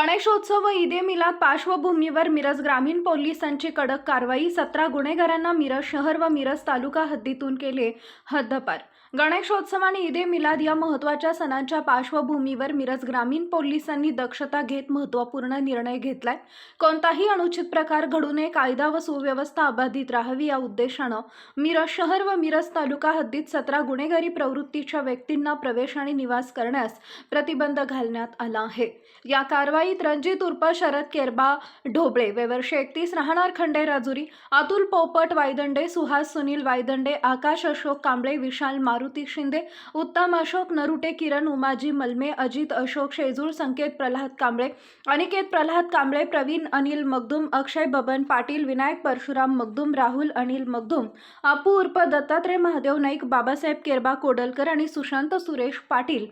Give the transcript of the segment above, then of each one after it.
गणेशोत्सव व ईद ए मिलाद पार्श्वभूमीवर मिरज ग्रामीण पोलिसांची कडक कारवाई। 17 गुन्हेगारांना मिरज शहर व मिरज तालुका हद्दीतून केले हद्दपार। गणेशोत्सव आणि ईद ए मिलाद या महत्त्वाच्या सणांच्या पार्श्वभूमीवर मिरज ग्रामीण पोलिसांनी दक्षता घेत महत्त्वपूर्ण निर्णय घेतलाय। कोणताही अनुचित प्रकार घडू नये, कायदा व सुव्यवस्था अबाधित राहावी या उद्देशानं मिरज शहर व मिरज तालुका हद्दीत 17 गुन्हेगारी प्रवृत्तीच्या व्यक्तींना प्रवेश आणि निवास करण्यास प्रतिबंध घालण्यात आला आहे। या कारवाईत रणजित उर्फ शरद केरबा ढोबळे वय वर्ष 31 राहणार खंडे राजुरी, अतुल पोपट वायदंडे, सुहास सुनील वायदंडे, आकाश अशोक कांबळे, विशाल मारुती शिंदे, उत्तम अशोक नरुटे, किरण उमाजी मलमे, अजित अशोक शेजूळ, संकेत प्रल्हाद कांबळे, अनिकेत प्रल्हाद कांबळे, प्रवीण अनिल मगदूम, अक्षय बबन पाटील, विनायक परशुराम मगदूम, राहुल अनिल मगदूम, अपू उर्फ दत्तात्रय महादेव नाईक, बाबासाहेब केरबा कोडलकर आणि सुशांत सुरेश पाटील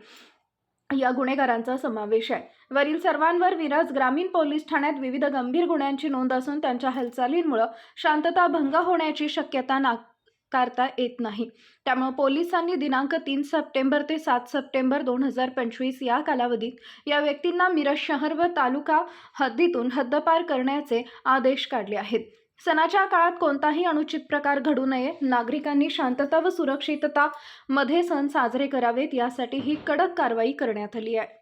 या गुन्हेगारांचा समावेश आहे। वरील सर्वांवर मिरज ग्रामीण पोलीस ठाण्यात विविध गंभीर गुन्ह्यांची नोंद असून त्यांच्या हालचालींमुळे शांतता भंग होण्याची शक्यता नाकारता येत नाही। त्यामुळे पोलिसांनी दिनांक 3 सप्टेंबर ते 7 सप्टेंबर 2025 या कालावधीत या व्यक्तींना मिरज शहर व तालुका हद्दीतून हद्दपार करण्याचे आदेश काढले आहेत। सणाच्या काळात कोणताही अनुचित प्रकार घडू नये, नागरिकांनी शांतता व सुरक्षितता मध्ये सण साजरे करावेत यासाठी ही कडक कारवाई करण्यात आली आहे।